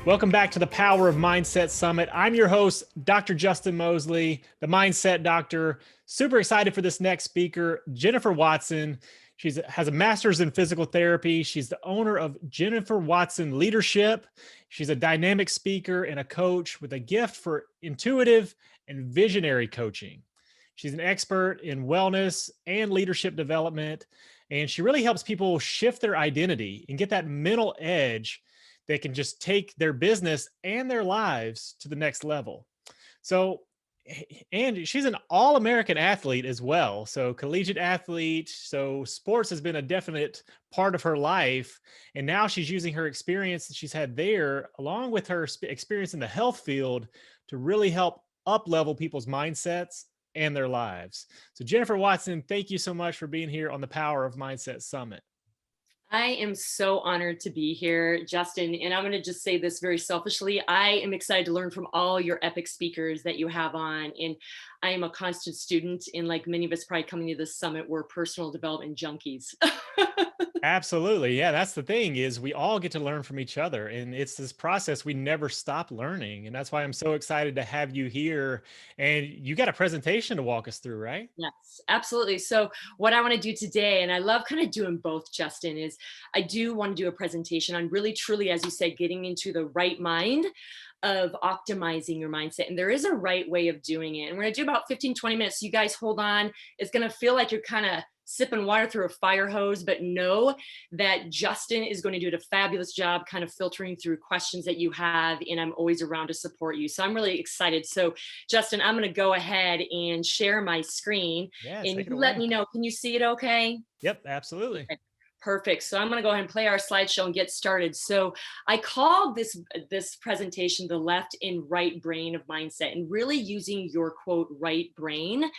Welcome back to the Power of Mindset Summit. I'm your host, Dr. Justin Mosley, the Mindset Doctor. Super excited for this next speaker, Jennifer Watson. She has a master's in physical therapy. She's the owner of Jennifer Watson Leadership. She's a dynamic speaker and a coach with a gift for intuitive and visionary coaching. She's an expert in wellness and leadership development, and she really helps people shift their identity and get that mental edge. They can just take their business and their lives to the next level. So, and she's an all-American athlete as well. So collegiate athlete. So sports has been a definite part of her life. And now she's using her experience that she's had there, along with her experience in the health field, to really help up-level people's mindsets and their lives. So Jennifer Watson, thank you so much for being here on the Power of Mindset Summit. I am so honored to be here, Justin. And I'm going to just say this very selfishly. I am excited to learn from all your epic speakers that you have on. And I am a constant student. And like many of us probably coming to this summit, we're personal development junkies. Absolutely. Yeah, that's the thing is we all get to learn from each other, and it's this process we never stop learning. And that's why I'm so excited to have you here. And you got a presentation to walk us through, right? Yes, absolutely. So what I want to do today, and I love kind of doing both, Justin, is I do want to do a presentation on really, truly, as you said, getting into the right mind of optimizing your mindset. And there is a right way of doing it. And we're going to do about 15, 20 minutes. So you guys hold on. It's going to feel like you're kind of sipping water through a fire hose, but know that Justin is going to do a fabulous job kind of filtering through questions that you have. And I'm always around to support you. So I'm really excited. So Justin, I'm going to go ahead and share my screen, Yeah, and take it you let away. me know, can you see it okay? Yep, absolutely. Okay, perfect. So I'm going to go ahead and play our slideshow and get started. So I called this presentation the left and right brain of mindset, and really using your quote right brain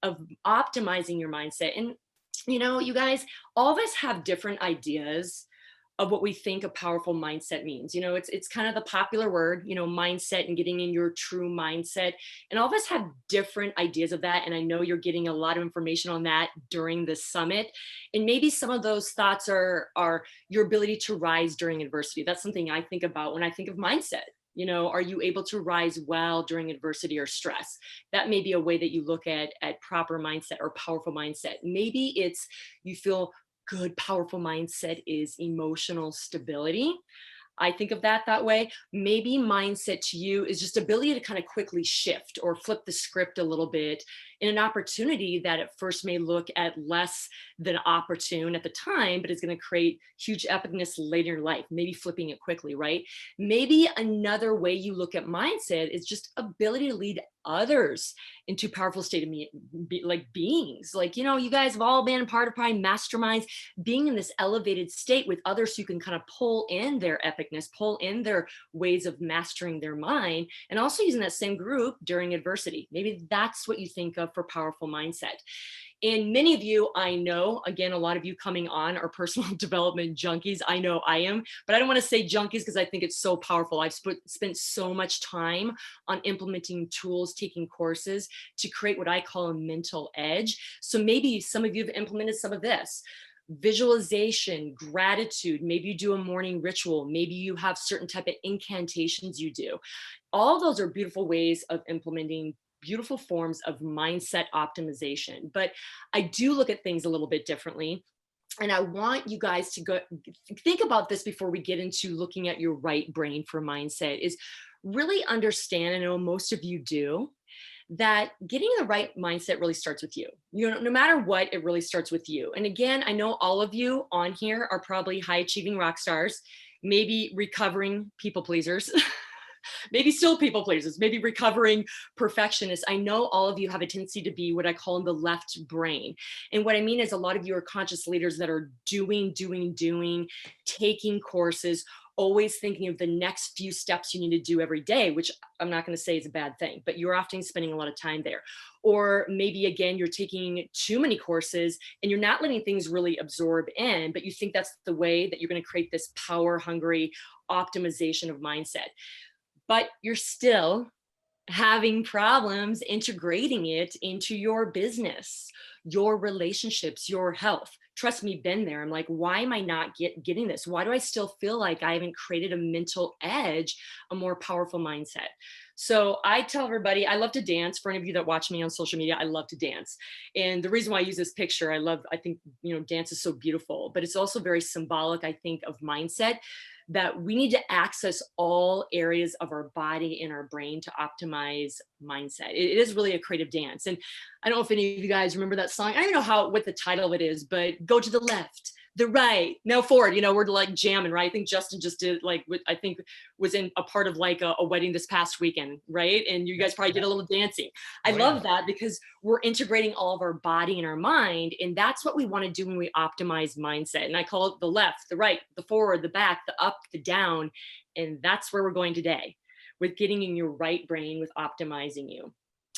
of optimizing your mindset. And you guys, all of us have different ideas of what we think a powerful mindset means. It's kind of the popular word, mindset and getting in your true mindset. And all of us have different ideas of that. And I know you're getting a lot of information on that during this summit. And maybe some of those thoughts are your ability to rise during adversity. That's something I think about when I think of mindset. Are you able to rise well during adversity or stress? That may be a way that you look at proper mindset or powerful mindset. Maybe it's you feel good, powerful mindset is emotional stability. I think of that way. Maybe mindset to you is just ability to kind of quickly shift or flip the script a little bit in an opportunity that at first may look at less than opportune at the time, but is going to create huge epicness later in life, maybe flipping it quickly, right? Maybe another way you look at mindset is just ability to lead others into powerful state of beings. Like, you guys have all been part of probably masterminds, being in this elevated state with others who can kind of pull in their epicness, pull in their ways of mastering their mind, and also using that same group during adversity. Maybe that's what you think of for powerful mindset. And many of you, I know, again, a lot of you coming on are personal development junkies. I know I am, but I don't want to say junkies because I think it's so powerful. I've spent so much time on implementing tools, taking courses to create what I call a mental edge. So maybe some of you have implemented some of this. Visualization, gratitude, maybe you do a morning ritual, maybe you have certain type of incantations you do. All those are beautiful ways of implementing beautiful forms of mindset optimization. But I do look at things a little bit differently. And I want you guys to go think about this before we get into looking at your right brain for mindset, is really understand, I know most of you do, that getting the right mindset really starts with you. No matter what, it really starts with you. And again, I know all of you on here are probably high achieving rock stars, maybe recovering people pleasers. Maybe still people pleasers, maybe recovering perfectionists. I know all of you have a tendency to be what I call in the left brain. And what I mean is a lot of you are conscious leaders that are doing, taking courses, always thinking of the next few steps you need to do every day, which I'm not going to say is a bad thing, but you're often spending a lot of time there. Or maybe again, you're taking too many courses and you're not letting things really absorb in, but you think that's the way that you're going to create this power hungry optimization of mindset. But you're still having problems integrating it into your business, your relationships, your health, trust me, been there. I'm like, why am I not getting this? Why do I still feel like I haven't created a mental edge, a more powerful mindset? So I tell everybody, I love to dance. For any of you that watch me on social media, I love to dance. And the reason why I use this picture, I think, dance is so beautiful, but it's also very symbolic, I think, of mindset, that we need to access all areas of our body and our brain to optimize mindset. It is really a creative dance. And I don't know if any of you guys remember that song. I don't even know what the title of it is, but go to the left, the right, now forward. We're like jamming, right? I think Justin just did I think was in a part of like a wedding this past weekend, right? And you guys probably did a little dancing. I love that because we're integrating all of our body and our mind. And that's what we want to do when we optimize mindset. And I call it the left, the right, the forward, the back, the up, the down. And that's where we're going today, with getting in your right brain, with optimizing you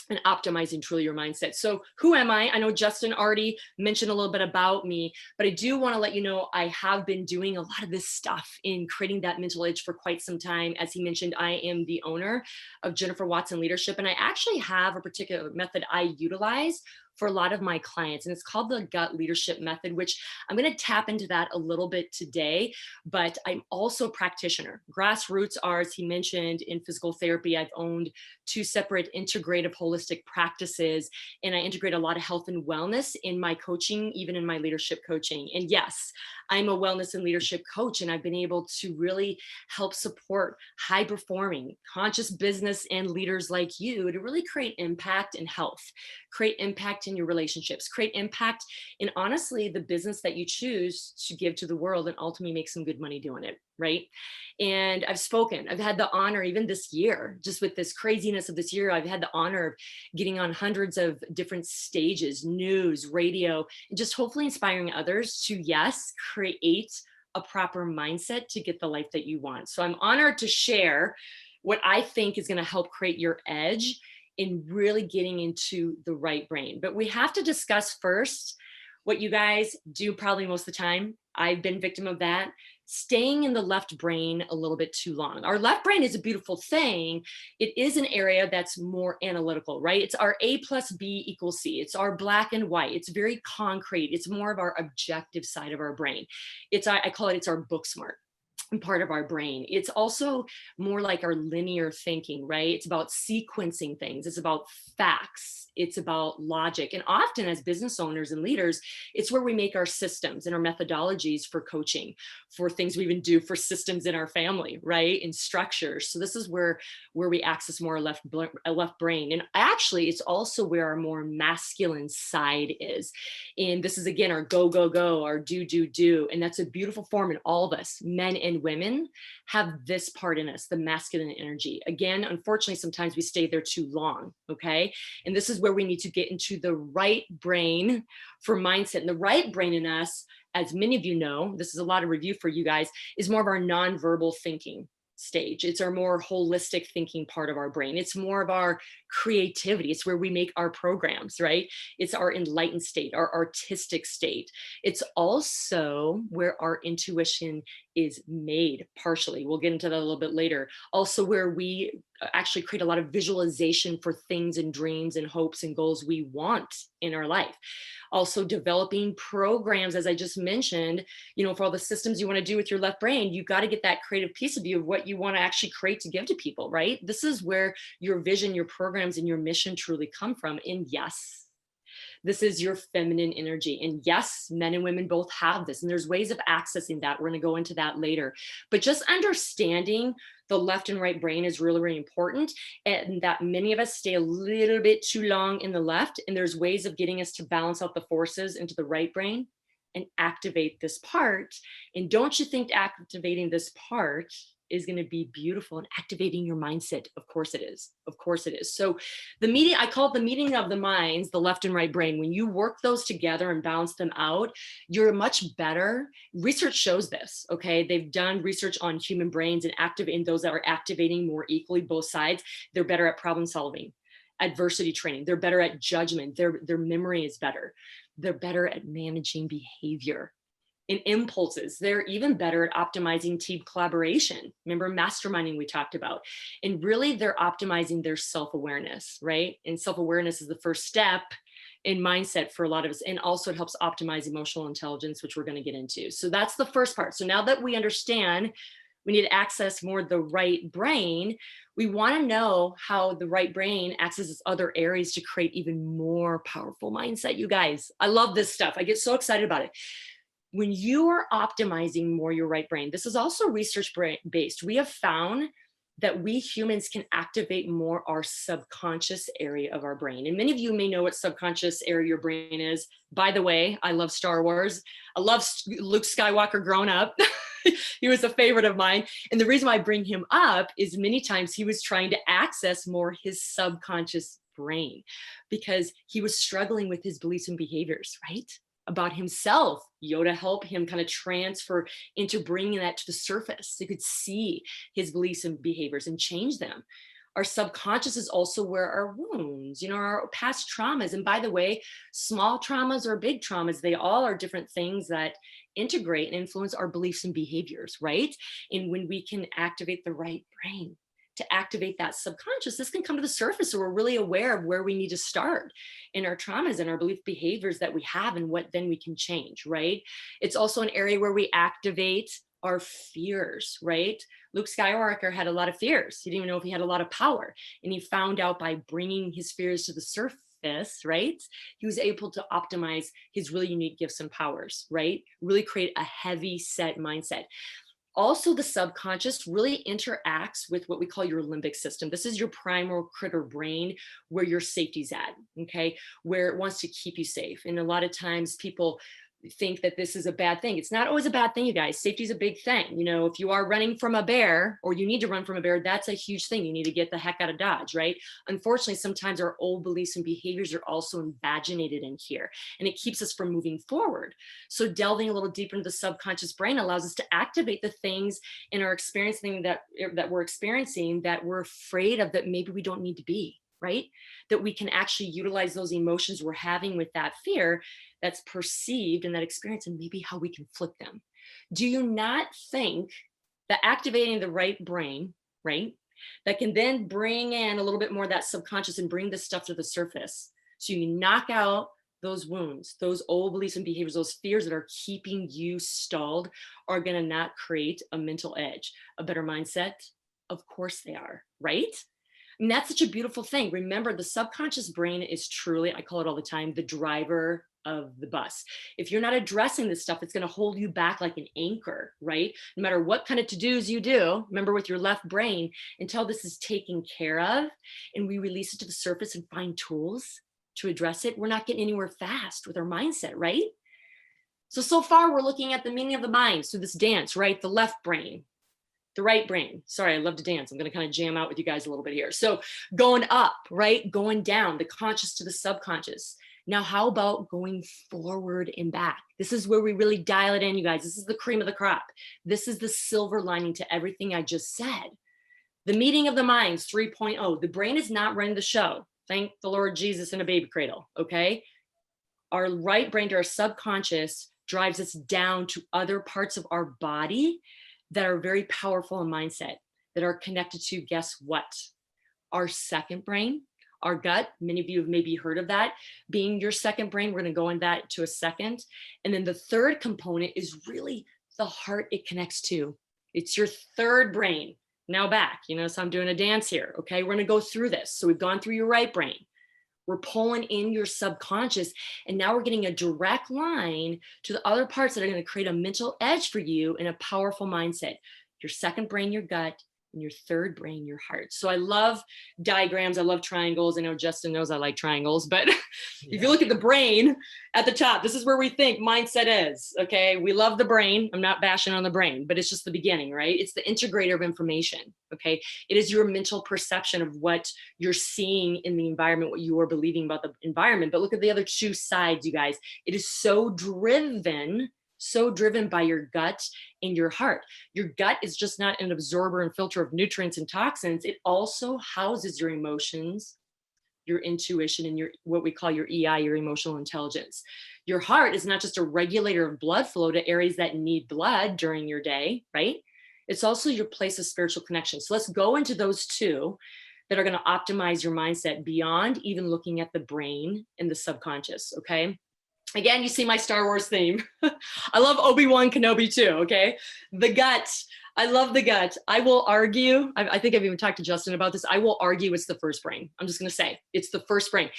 and optimizing truly your mindset. So who am I? I know Justin already mentioned a little bit about me, but I do want to let you know I have been doing a lot of this stuff in creating that mental edge for quite some time. As he mentioned, I am the owner of Jennifer Watson Leadership, and I actually have a particular method I utilize for a lot of my clients, and it's called the gut leadership method, which I'm going to tap into that a little bit today. But I'm also a practitioner. Grassroots are, as he mentioned, in physical therapy. I've owned 2 separate integrative holistic practices, and I integrate a lot of health and wellness in my coaching, even in my leadership coaching. And yes, I'm a wellness and leadership coach, and I've been able to really help support high performing, conscious business and leaders like you to really create impact and health, create impact in your relationships, create impact in, honestly, the business that you choose to give to the world, and ultimately make some good money doing it, right? And I've had the honor, even this year, just with this craziness of this year, I've had the honor of getting on hundreds of different stages, news, radio, and just hopefully inspiring others to, yes, create a proper mindset to get the life that you want. So I'm honored to share what I think is going to help create your edge in really getting into the right brain. But we have to discuss first what you guys do probably most of the time. I've been victim of that, staying in the left brain a little bit too long. Our left brain is a beautiful thing. It is an area that's more analytical, right? It's our A plus B equals C. It's our black and white. It's very concrete. It's more of our objective side of our brain. I call it, it's our book smart part of our brain. It's also more like our linear thinking, right? It's about sequencing things. It's about facts. It's about logic. And often as business owners and leaders, it's where we make our systems and our methodologies for coaching, for things we even do for systems in our family, right? And structures. So this is where we access more left brain. And actually, it's also where our more masculine side is. And this is, again, our go, go, go, our do, do, do. And that's a beautiful form in all of us, men and women, have this part in us, the masculine energy. Again, unfortunately, sometimes we stay there too long, okay? And this is where we need to get into the right brain for mindset. And the right brain in us, as many of you know, this is a lot of review for you guys, is more of our nonverbal thinking stage. It's our more holistic thinking part of our brain. It's more of our creativity. It's where we make our programs, right? It's our enlightened state, our artistic state. It's also where our intuition is made partially. We'll get into that a little bit later. Also where we actually create a lot of visualization for things and dreams and hopes and goals we want in our life. Also developing programs, as I just mentioned, for all the systems you want to do with your left brain, you've got to get that creative piece of you of what you want to actually create to give to people, right? This is where your vision, your programs, and your mission truly come from. And yes, this is your feminine energy. And yes, men and women both have this. And there's ways of accessing that. We're going to go into that later. But just understanding the left and right brain is really, really important. And that many of us stay a little bit too long in the left. And there's ways of getting us to balance out the forces into the right brain and activate this part. And don't you think activating this part is going to be beautiful and activating your mindset? Of course it is. Of course it is. So I call it the meeting of the minds, the left and right brain. When you work those together and balance them out, you're much better. Research shows this, okay? They've done research on human brains and activating those that are activating more equally both sides. They're better at problem solving, adversity training. They're better at judgment. Their memory is better. They're better at managing behavior and impulses. They're even better at optimizing team collaboration. Remember masterminding we talked about. And really they're optimizing their self-awareness, right? And self-awareness is the first step in mindset for a lot of us. And also it helps optimize emotional intelligence, which we're going to get into. So that's the first part. So now that we understand we need to access more the right brain, we want to know how the right brain accesses other areas to create even more powerful mindset. You guys, I love this stuff. I get so excited about it. When you are optimizing more your right brain, this is also research based. We have found that we humans can activate more our subconscious area of our brain. And many of you may know what subconscious area of your brain is. By the way, I love Star Wars. I love Luke Skywalker growing up. He was a favorite of mine. And the reason why I bring him up is many times he was trying to access more his subconscious brain because he was struggling with his beliefs and behaviors, right? About himself. Yoda helped him kind of transfer into bringing that to the surface so you could see his beliefs and behaviors and change them. Our subconscious is also where our wounds, our past traumas. And by the way, small traumas or big traumas, they all are different things that integrate and influence our beliefs and behaviors, right? And when we can activate the right brain to activate that subconscious, this can come to the surface so we're really aware of where we need to start in our traumas and our belief behaviors that we have and what then we can change, right? It's also an area where we activate our fears, right? Luke Skywalker had a lot of fears. He didn't even know if he had a lot of power. And he found out by bringing his fears to the surface, right? He was able to optimize his really unique gifts and powers, right? Really create a heavy set mindset. Also, the subconscious really interacts with what we call your limbic system. This is your primal critter brain where your safety's at, okay? Where it wants to keep you safe. And a lot of times people think that this is a bad thing. It's not always a bad thing, you guys. Safety is a big thing. If you are running from a bear or you need to run from a bear, that's a huge thing. You need to get the heck out of Dodge, right? Unfortunately, sometimes our old beliefs and behaviors are also invaginated in here and it keeps us from moving forward. So delving a little deeper into the subconscious brain allows us to activate the things in our experiencing that we're experiencing that we're afraid of, that maybe we don't need to be, right? That we can actually utilize those emotions we're having with that fear that's perceived in that experience and maybe how we can flip them. Do you not think that activating the right brain, right, that can then bring in a little bit more of that subconscious and bring this stuff to the surface so you knock out those wounds, those old beliefs and behaviors, those fears that are keeping you stalled are going to not create a mental edge, a better mindset? Of course they are, right? And that's such a beautiful thing. Remember, the subconscious brain is truly, I call it all the time, the driver of the bus. If you're not addressing this stuff, it's going to hold you back like an anchor, right? No matter what kind of to-dos you do, remember with your left brain, until this is taken care of and we release it to the surface and find tools to address it, we're not getting anywhere fast with our mindset, right? So far we're looking at the meaning of the mind. So this dance, right? The left brain, the right brain. Sorry, I love to dance. I'm going to kind of jam out with you guys a little bit here. So going up, right? Going down, the conscious to the subconscious. Now, how about going forward and back? This is where we really dial it in, you guys. This is the cream of the crop. This is the silver lining to everything I just said. The meeting of the minds 3.0. The brain is not running the show. Thank the Lord Jesus in a baby cradle, okay? Our right brain to our subconscious drives us down to other parts of our body that are very powerful in mindset, that are connected to, guess what? Our second brain, our gut. Many of you have maybe heard of that being your second brain. We're going to go into that to a second. And then the third component is really the heart it connects to. It's your third brain. Now back, so I'm doing a dance here. Okay, we're going to go through this. So we've gone through your right brain. We're pulling in your subconscious, and now we're getting a direct line to the other parts that are going to create a mental edge for you and a powerful mindset. Your second brain, your gut, and your third brain, your heart. So I love diagrams. I love triangles. I know Justin knows I like triangles, but if you look at the brain at the top, this is where we think mindset is, okay? We love the brain. I'm not bashing on the brain, but it's just the beginning, right? It's the integrator of information, okay? It is your mental perception of what you're seeing in the environment, what you are believing about the environment. But look at the other two sides, you guys. It is so driven by your gut and your heart. Your gut is just not an absorber and filter of nutrients and toxins. It also houses your emotions, your intuition, and your what we call your EI, your emotional intelligence. Your heart is not just a regulator of blood flow to areas that need blood during your day, right? It's also your place of spiritual connection. So let's go into those two. that are going to optimize your mindset beyond even looking at the brain and the subconscious. Okay. Again, you see my Star Wars theme. I love Obi-Wan Kenobi too, okay? The gut. I love the gut. I will argue, I think I've even talked to Justin about this. I will argue it's the first brain. I'm just gonna say, it's the first brain.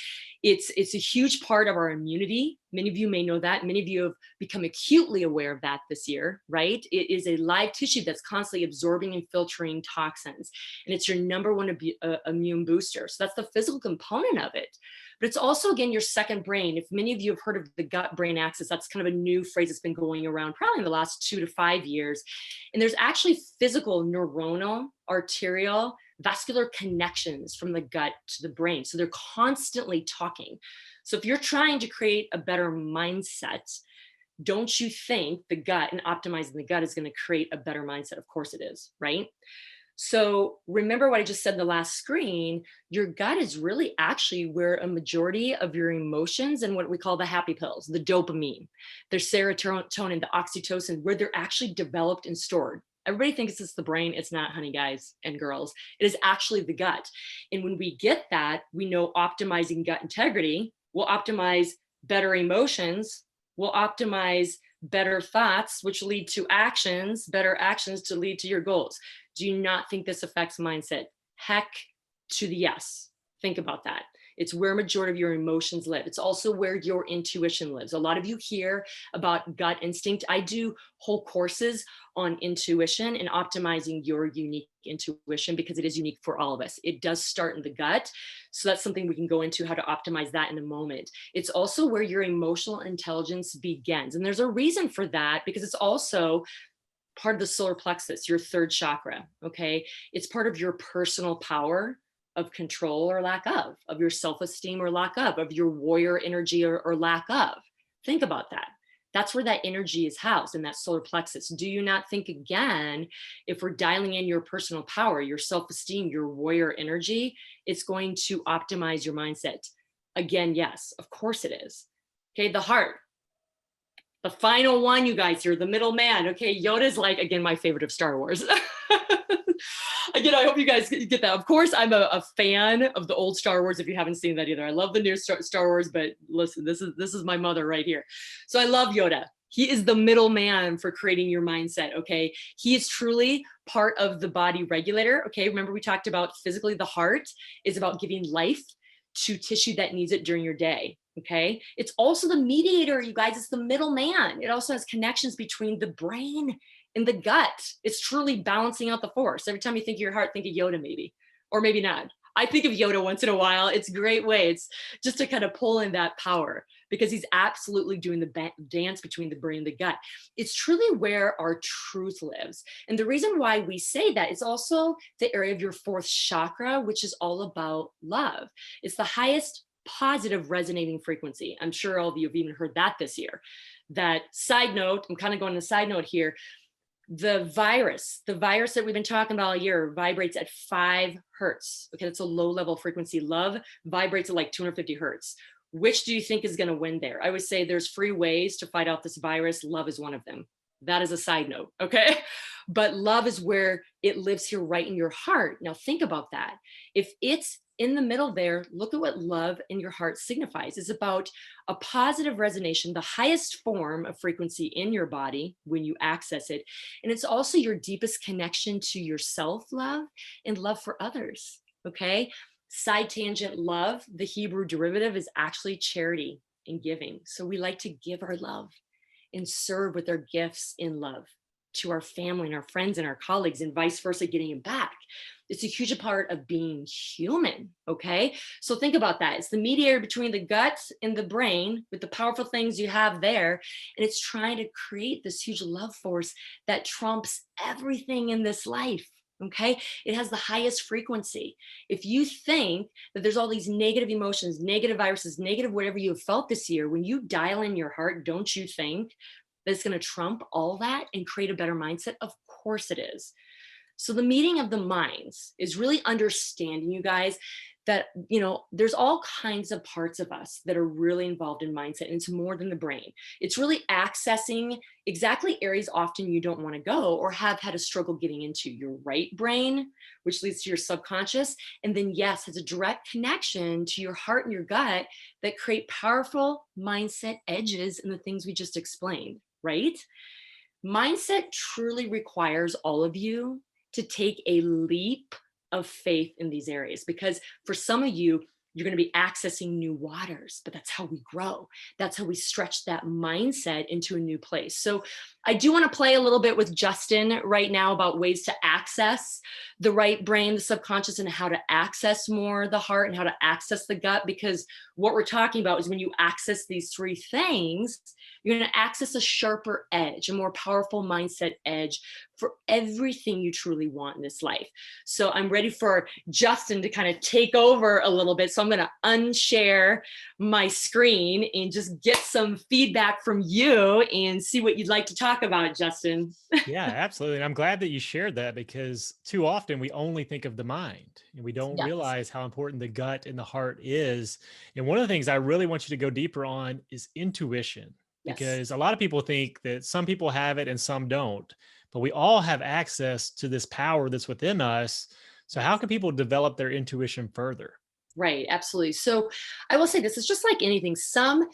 It's a huge part of our immunity. Many of you may know that. Many of you have become acutely aware of that this year, right? It is a live tissue that's constantly absorbing and filtering toxins. And it's your number one immune booster. So that's the physical component of it. But it's also, again, your second brain. If many of you have heard of the gut brain axis, that's kind of a new phrase that's been going around probably in the last 2 to 5 years. And there's actually physical, neuronal, arterial, vascular connections from the gut to the brain. So they're constantly talking. So if you're trying to create a better mindset, don't you think the gut and optimizing the gut is going to create a better mindset? Of course it is, right? So remember what I just said in the last screen, your gut is really actually where a majority of your emotions and what we call the happy pills, the dopamine, there's serotonin, the oxytocin, where they're actually developed and stored. Everybody thinks it's the brain. It's not, honey, guys and girls. It is actually the gut. And when we get that, we know optimizing gut integrity will optimize better emotions, will optimize better thoughts, which lead to actions, better actions to lead to your goals. Do you not think this affects mindset? Heck to the yes. Think about that. It's where majority of your emotions live. It's also where your intuition lives. A lot of you hear about gut instinct. I do whole courses on intuition and optimizing your unique intuition because it is unique for all of us. It does start in the gut. So that's something we can go into how to optimize that in a moment. It's also where your emotional intelligence begins. And there's a reason for that because it's also part of the solar plexus, your third chakra, okay? It's part of your personal power of control or lack of your self-esteem or lack of your warrior energy or lack of. Think about that. That's where that energy is housed in that solar plexus. Do you not think again, if we're dialing in your personal power, your self-esteem, your warrior energy, it's going to optimize your mindset? Again, yes, of course it is. Okay, the heart. The final one, you guys here, the middle man. Okay, Yoda's like, again, my favorite of Star Wars. Again, I hope you guys get that. Of course, I'm a fan of the old Star Wars if you haven't seen that either. I love the new Star Wars, but listen, this is my mother right here. So I love Yoda. He is the middle man for creating your mindset, okay? He is truly part of the body regulator, okay? Remember we talked about physically the heart is about giving life to tissue that needs it during your day. Okay. It's also the mediator, you guys. It's the middleman. It also has connections between the brain and the gut. It's truly balancing out the force. Every time you think of your heart, think of Yoda, maybe, or maybe not. I think of Yoda once in a while. It's a great way. It's just to kind of pull in that power because he's absolutely doing the dance between the brain and the gut. It's truly where our truth lives. And the reason why we say that is also the area of your fourth chakra, which is all about love. It's the highest positive resonating frequency. I'm sure all of you have even heard that this year. That side note, I'm kind of going to side note here. The virus that we've been talking about all year vibrates at 5 hertz. Okay, that's a low level frequency. Love vibrates at like 250 hertz. Which do you think is going to win there? I would say there's free ways to fight off this virus. Love is one of them. That is a side note, okay? But love is where it lives here right in your heart. Now think about that. If it's in the middle there, look at what love in your heart signifies. It's about a positive resonation, the highest form of frequency in your body when you access it. And it's also your deepest connection to your self-love and love for others, okay? Side tangent, love, the Hebrew derivative is actually charity and giving. So we like to give our love and serve with our gifts in love to our family and our friends and our colleagues and vice versa, getting it back. It's a huge part of being human, okay? So think about that. It's the mediator between the gut and the brain with the powerful things you have there. And it's trying to create this huge love force that trumps everything in this life, okay? It has the highest frequency. If you think that there's all these negative emotions, negative viruses, negative whatever you have felt this year, when you dial in your heart, don't you think that it's going to trump all that and create a better mindset? Of course it is. So the meeting of the minds is really understanding, you guys, that, there's all kinds of parts of us that are really involved in mindset, and it's more than the brain. It's really accessing exactly areas often you don't want to go or have had a struggle getting into your right brain, which leads to your subconscious. And then, yes, has a direct connection to your heart and your gut that create powerful mindset edges in the things we just explained, right? Mindset truly requires all of you to take a leap of faith in these areas, because for some of you, you're going to be accessing new waters, but that's how we grow. That's how we stretch that mindset into a new place. So I do want to play a little bit with Justin right now about ways to access the right brain, the subconscious, and how to access more the heart and how to access the gut, because what we're talking about is when you access these three things, you're going to access a sharper edge, a more powerful mindset edge for everything you truly want in this life. So I'm ready for Justin to kind of take over a little bit. So I'm going to unshare my screen and just get some feedback from you and see what you'd like to talk about, Justin. Yeah, absolutely. And I'm glad that you shared that, because too often we only think of the mind and we don't Yes. realize how important the gut and the heart is. And one of the things I really want you to go deeper on is intuition, Yes. because a lot of people think that some people have it and some don't, but we all have access to this power that's within us. So how can people develop their intuition further? Right, absolutely. So I will say this is just like anything. Some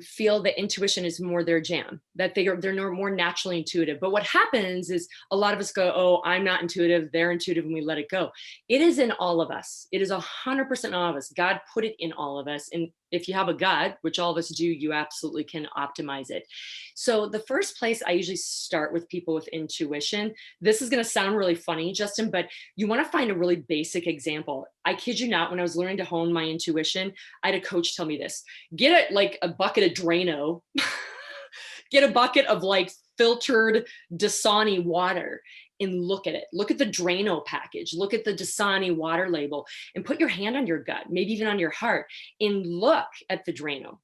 feel that intuition is more their jam, that they're more naturally intuitive. But what happens is a lot of us go, "Oh, I'm not intuitive. They're intuitive," and we let it go. It is in all of us. It is 100% all of us. God put it in all of us, and if you have a God, which all of us do, you absolutely can optimize it. So the first place I usually start with people with intuition. This is going to sound really funny, Justin, but you want to find a really basic example. I kid you not, when I was learning to hone my intuition, I had a coach tell me this: get a bucket of Drano, get a bucket of like filtered Dasani water and look at it. Look at the Drano package, look at the Dasani water label, and put your hand on your gut, maybe even on your heart, and look at the Drano.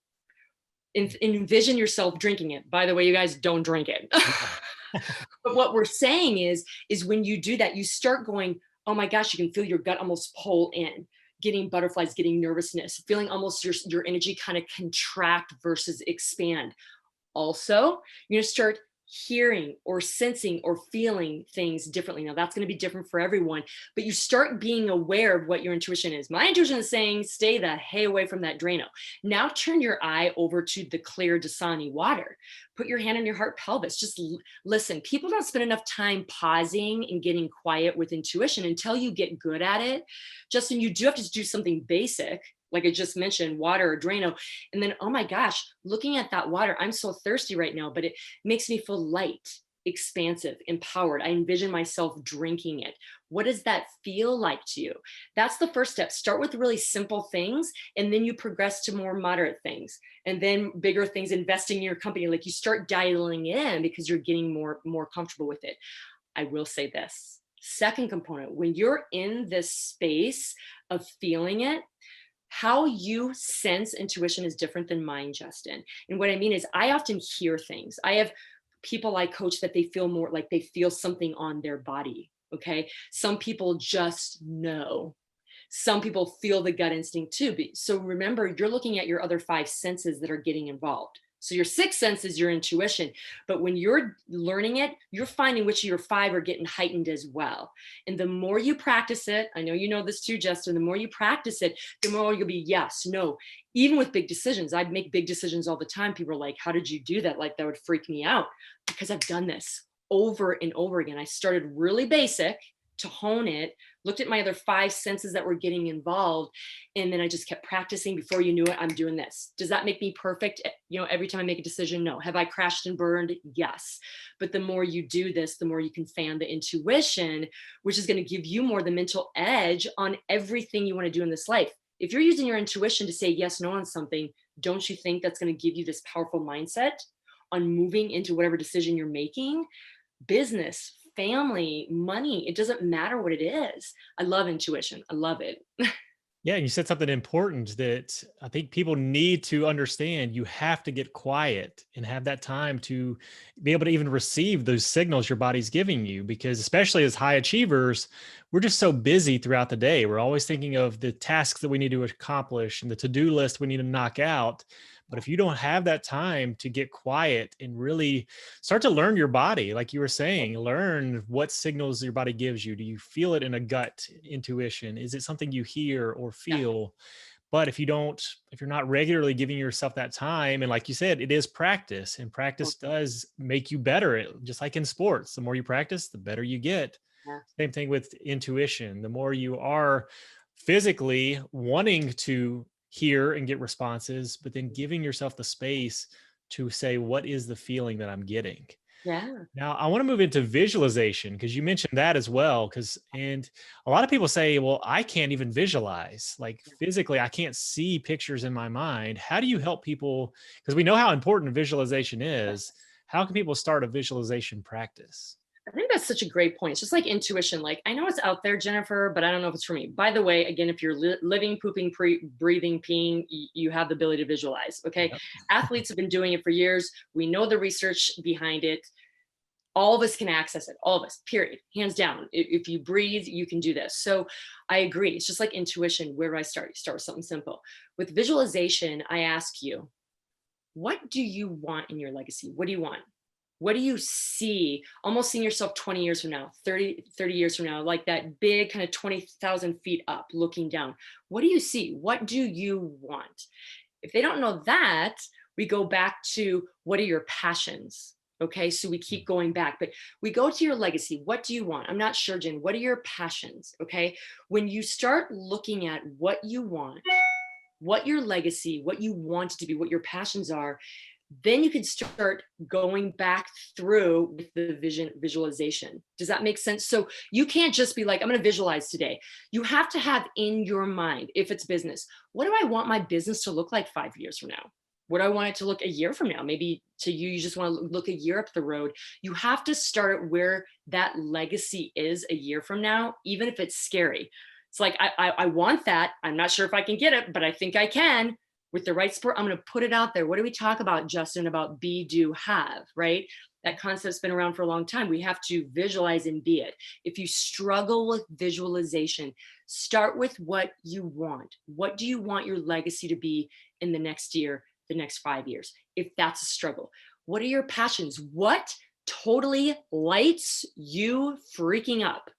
Envision yourself drinking it. By the way, you guys, don't drink it. But what we're saying is when you do that, you start going, oh my gosh, you can feel your gut almost pull in, getting butterflies, getting nervousness, feeling almost your energy kind of contract versus expand. Also, you're going to start hearing or sensing or feeling things differently. Now, that's going to be different for everyone, but you start being aware of what your intuition is. My intuition is saying, stay the hay away from that Drano. Now, turn your eye over to the clear Dasani water. Put your hand on your heart pelvis. Just listen. People don't spend enough time pausing and getting quiet with intuition until you get good at it. Justin, you do have to do something basic, like I just mentioned, water or Drano. And then, oh my gosh, looking at that water, I'm so thirsty right now, but it makes me feel light, expansive, empowered. I envision myself drinking it. What does that feel like to you? That's the first step. Start with really simple things, and then you progress to more moderate things, and then bigger things, investing in your company. Like you start dialing in because you're getting more comfortable with it. I will say this. Second component, when you're in this space of feeling it, how you sense intuition is different than mine, Justin. And what I mean is I often hear things. I have people I coach that they feel more like they feel something on their body. Okay. Some people just know. Some people feel the gut instinct too. So remember, you're looking at your other five senses that are getting involved. So your sixth sense is your intuition, but when you're learning it, you're finding which of your five are getting heightened as well. And the more you practice it, I know you know this too, Justin, the more you practice it, the more you'll be yes, no. Even with big decisions, I'd make big decisions all the time. People are like, how did you do that? Like that would freak me out, because I've done this over and over again. I started really basic to hone it, looked at my other five senses that were getting involved, and then I just kept practicing. Before you knew it, I'm doing this. Does that make me perfect? Every time I make a decision? No. Have I crashed and burned? Yes. But the more you do this, the more you can fan the intuition, which is going to give you more the mental edge on everything you want to do in this life. If you're using your intuition to say yes, no on something, don't you think that's going to give you this powerful mindset on moving into whatever decision you're making? Business, family, money, it doesn't matter what it is. I love intuition. I love it. Yeah, you said something important that I think people need to understand. You have to get quiet and have that time to be able to even receive those signals your body's giving you. Because, especially as high achievers, we're just so busy throughout the day. We're always thinking of the tasks that we need to accomplish and the to do list we need to knock out. But if you don't have that time to get quiet and really start to learn your body, like you were saying, learn what signals your body gives you. Do you feel it in a gut intuition? Is it something you hear or Yeah. feel? But if you're not regularly giving yourself that time, and like you said, it is practice, and practice does make you better. Just like in sports, the more you practice, the better you get. Yeah. Same thing with intuition. The more you are physically wanting to hear and get responses, but then giving yourself the space to say, what is the feeling that I'm getting? Yeah. Now, I want to move into visualization because you mentioned that as well. And a lot of people say, well, I can't even visualize, like physically, I can't see pictures in my mind. How do you help people? Because we know how important visualization is. How can people start a visualization practice? I think that's such a great point. It's just like intuition. Like, I know it's out there, Jennifer, but I don't know if it's for me. By the way, again, if you're living, pooping, breathing, peeing, you have the ability to visualize. Okay. Yep. Athletes have been doing it for years. We know the research behind it. All of us can access it. All of us, period. Hands down. If you breathe, you can do this. So I agree. It's just like intuition. Where do I start? You start with something simple. With visualization, I ask you, what do you want in your legacy? What do you want? What do you see? Almost seeing yourself 20 years from now, 30 years from now, like that big kind of 20,000 feet up looking down. What do you see? What do you want? If they don't know that, we go back to what are your passions? Okay, so we keep going back, but we go to your legacy. What do you want? I'm not sure, Jen. What are your passions? Okay, when you start looking at what you want, what your legacy, what you want to be, what your passions are, then you can start going back through with the visualization. Does that make sense? So you can't just be like, I'm going to visualize today. You have to have in your mind, if it's business, what do I want my business to look like 5 years from now? What do I want it to look a year from now? Maybe to you, you just want to look a year up the road. You have to start where that legacy is a year from now, even if it's scary. It's like, I want that. I'm not sure if I can get it, but I think I can with the right support. I'm going to put it out there. What do we talk about, Justin, about be, do, have, right? That concept's been around for a long time. We have to visualize and be it. If you struggle with visualization, start with what you want. What do you want your legacy to be in the next year, the next 5 years? If that's a struggle, what are your passions? What totally lights you freaking up?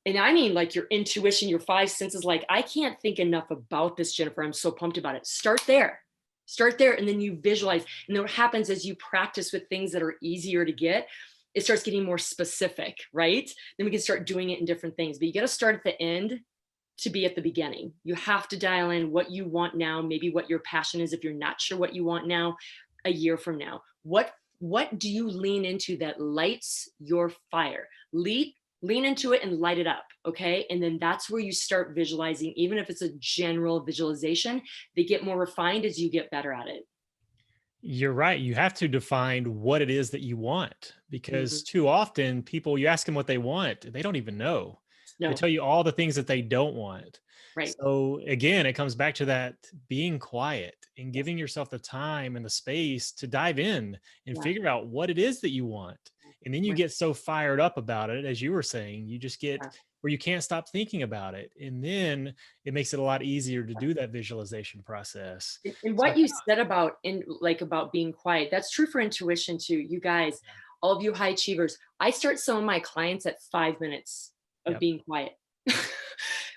And I mean, like your intuition, your five senses, like, I can't think enough about this, Jennifer. I'm so pumped about it. Start there. Start there. And then you visualize. And then what happens as you practice with things that are easier to get, it starts getting more specific, right? Then we can start doing it in different things. But you got to start at the end to be at the beginning. You have to dial in what you want now, maybe what your passion is if you're not sure what you want now, a year from now. What do you lean into that lights your fire? Lean into it and light it up. Okay. And then that's where you start visualizing. Even if it's a general visualization, they get more refined as you get better at it. You're right. You have to define what it is that you want Mhm. because too often people, you ask them what they want, they don't even know. They No, tell you all the things that they don't want. right. So again, it comes back to that being quiet and Yes. giving yourself the time and the space to dive in and Yeah. figure out what it is that you want. And then you Right. get so fired up about it, as you were saying, you just get Yeah. where you can't stop thinking about it. And then it makes it a lot easier to do that visualization process. And So what you said about in like about being quiet, that's true for intuition too. You guys, all of you high achievers, I start some of my clients at 5 minutes of yep. being quiet.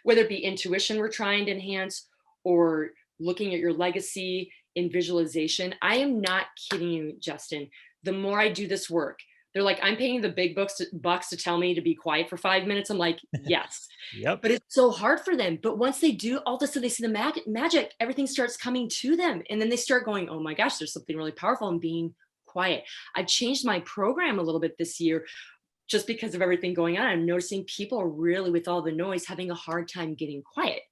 Whether it be intuition we're trying to enhance or looking at your legacy in visualization. I am not kidding you, Justin. The more I do this work, they're like, I'm paying the big bucks to tell me to be quiet for 5 minutes. I'm like, yes. Yep. But it's so hard for them. But once they do, all of a sudden they see the magic, everything starts coming to them. And then they start going, oh my gosh, there's something really powerful in being quiet. I've changed my program a little bit this year just because of everything going on. I'm noticing people are really, with all the noise, having a hard time getting quiet.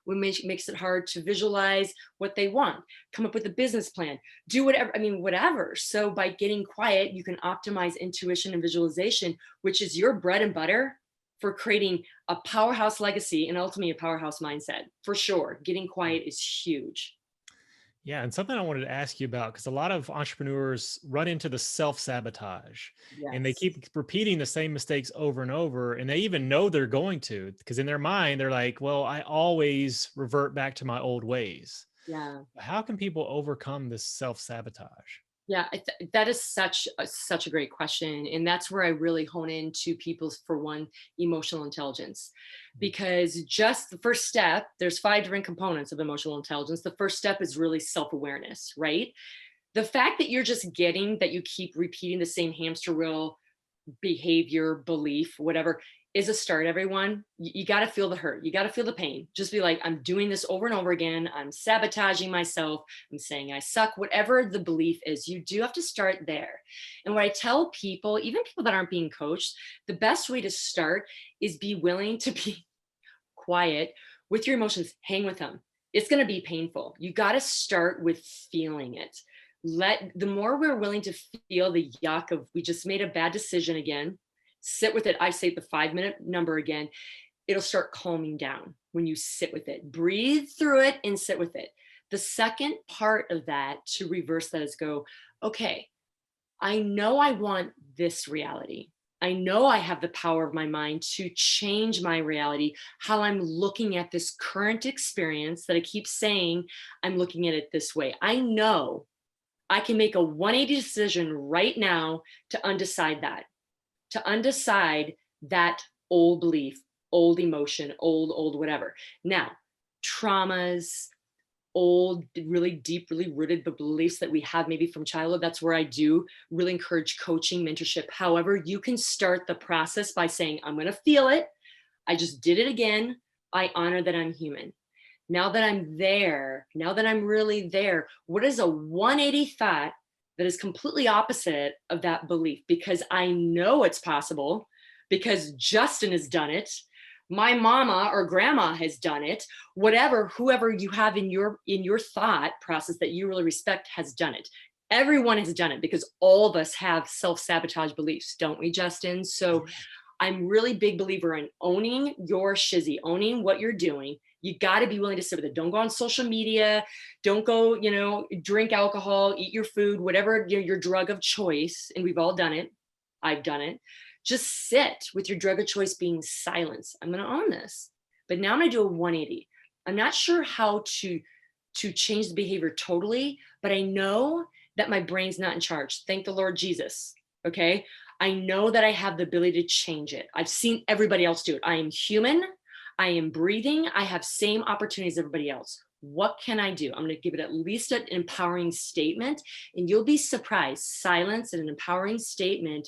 Which makes it hard to visualize what they want, come up with a business plan, do whatever, I mean, whatever. So by getting quiet, you can optimize intuition and visualization, which is your bread and butter. for creating a powerhouse legacy and ultimately a powerhouse mindset. For sure. Getting quiet is huge. Yeah, and something I wanted to ask you about, because a lot of entrepreneurs run into the self-sabotage and they Yes. keep repeating the same mistakes over and over, and they even know they're going to, because in their mind they're like, well, I always revert back to my old ways. Yeah. How can people overcome this self-sabotage? Yeah, that is such a great question, and that's where I really hone into people's, for one, emotional intelligence, because just the first step, there's 5 different components of emotional intelligence. The first step is really self-awareness, right? The fact that you're just getting that you keep repeating the same hamster wheel behavior, belief, whatever, is a start, everyone. You got to feel the hurt. You got to feel the pain. Just be like, I'm doing this over and over again. I'm sabotaging myself. I'm saying I suck, whatever the belief is. You do have to start there. And what I tell people, even people that aren't being coached, the best way to start is be willing to be quiet with your emotions. Hang with them. It's going to be painful. You got to start with feeling it. The more we're willing to feel the yuck of, we just made a bad decision again, sit with it. I say the 5-minute number again, it'll start calming down when you sit with it. Breathe through it and sit with it. The second part of that to reverse that is go, okay, I know I want this reality. I know I have the power of my mind to change my reality, how I'm looking at this current experience that I keep saying I'm looking at it this way. I know I can make a 180 decision right now to undecide that, old belief, old emotion, old whatever. Now, traumas, old, really deep, really rooted beliefs that we have maybe from childhood. That's where I do really encourage coaching, mentorship. However, you can start the process by saying, I'm going to feel it. I just did it again. I honor that I'm human. Now that I'm there, now that I'm really there, what is a 180 thought that is completely opposite of that belief? Because I know it's possible, because Justin has done it. My mama or grandma has done it. Whatever, whoever you have in your thought process that you really respect has done it. Everyone has done it, because all of us have self-sabotage beliefs, don't we, Justin? So I'm really big believer in owning your shizzy, owning what you're doing. You got to be willing to sit with it. Don't go on social media. Don't go, drink alcohol, eat your food, whatever your drug of choice. And we've all done it. I've done it. Just sit with your drug of choice being silence. I'm going to own this. But now I'm going to do a 180. I'm not sure how to change the behavior totally, but I know that my brain's not in charge. Thank the Lord Jesus. Okay. I know that I have the ability to change it. I've seen everybody else do it. I am human. I am breathing. I have same opportunities as everybody else. What can I do? I'm going to give it at least an empowering statement, and you'll be surprised. Silence and an empowering statement.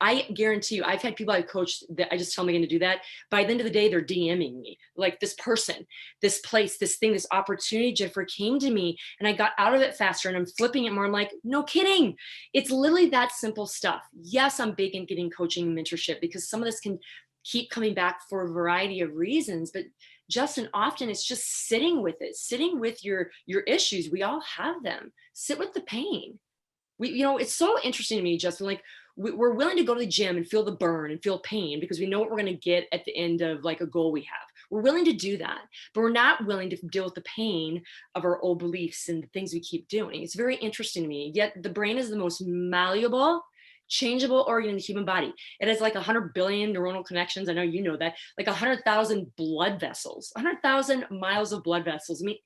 I guarantee you, I've had people I've coached that I just tell them again to do that. By the end of the day, they're DMing me, like, this person, this place, this thing, this opportunity, Jennifer, came to me and I got out of it faster, and I'm flipping it more. I'm like, no kidding. It's literally that simple stuff. Yes, I'm big in getting coaching and mentorship, because some of this can keep coming back for a variety of reasons. But Justin, often it's just sitting with it, sitting with your issues. We all have them. Sit with the pain. It's so interesting to me, Justin, like, we're willing to go to the gym and feel the burn and feel pain because we know what we're going to get at the end of, like, a goal we have. We're willing to do that, but we're not willing to deal with the pain of our old beliefs and the things we keep doing. It's very interesting to me. Yet the brain is the most malleable, changeable organ in the human body. It has like 100 billion neuronal connections. I know you know that. Like 100,000 blood vessels, 100,000 miles of blood vessels. I mean,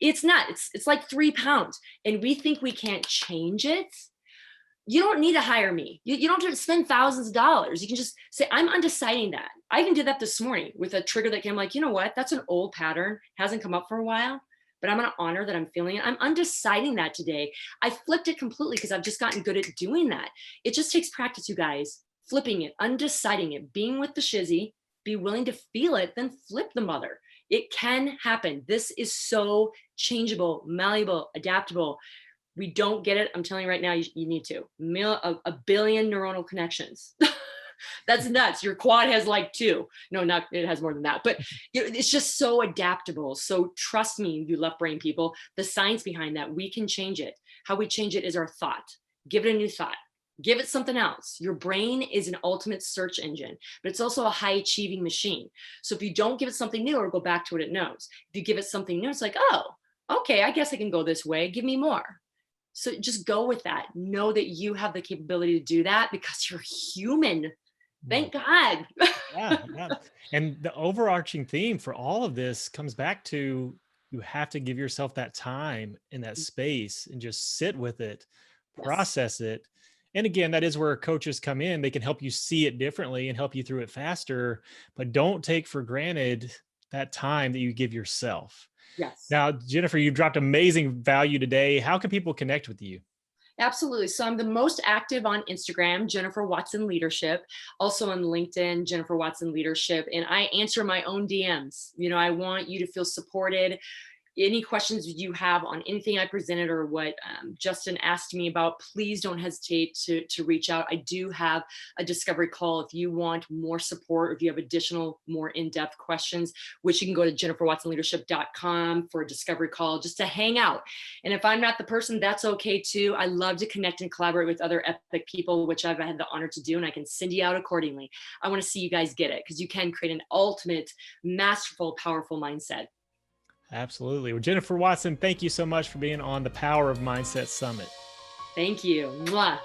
it's not. It's like 3 pounds, and we think we can't change it. You don't need to hire me. You don't have to spend thousands of dollars. You can just say, I'm undeciding that. I even did that this morning with a trigger that came, like, you know what? That's an old pattern, hasn't come up for a while, but I'm going to honor that I'm feeling it. I'm undeciding that today. I flipped it completely because I've just gotten good at doing that. It just takes practice, you guys. Flipping it, undeciding it, being with the shizzy, be willing to feel it, then flip the mother. It can happen. This is so changeable, malleable, adaptable. We don't get it. I'm telling you right now, you need to. A billion neuronal connections. That's nuts. Your quad has like 2. No, not, it has more than that. But it's just so adaptable. So trust me, you left brain people, the science behind that, we can change it. How we change it is our thought. Give it a new thought. Give it something else. Your brain is an ultimate search engine, but it's also a high achieving machine. So if you don't give it something new, or go back to what it knows. If you give it something new, it's like, oh, okay, I guess I can go this way. Give me more. So just go with that. Know that you have the capability to do that because you're human. Mm. Thank God. Yeah, yeah. And the overarching theme for all of this comes back to you have to give yourself that time in that space and just sit with it, Yes. process it. And again, that is where coaches come in. They can help you see it differently and help you through it faster, but don't take for granted that time that you give yourself. Yes. Now, Jennifer, you dropped amazing value today. How can people connect with you? Absolutely. So I'm the most active on Instagram, Jennifer Watson Leadership, also on LinkedIn, Jennifer Watson Leadership, and I answer my own DMs. I want you to feel supported. Any questions you have on anything I presented or what Justin asked me about, please don't hesitate to reach out. I do have a discovery call if you want more support, or if you have additional, more in-depth questions, which you can go to jenniferwatsonleadership.com for a discovery call just to hang out. And if I'm not the person, that's okay too. I love to connect and collaborate with other epic people, which I've had the honor to do, and I can send you out accordingly. I want to see you guys get it because you can create an ultimate, masterful, powerful mindset. Absolutely. Well, Jennifer Watson, thank you so much for being on the Power of Mindset Summit. Thank you. Mwah.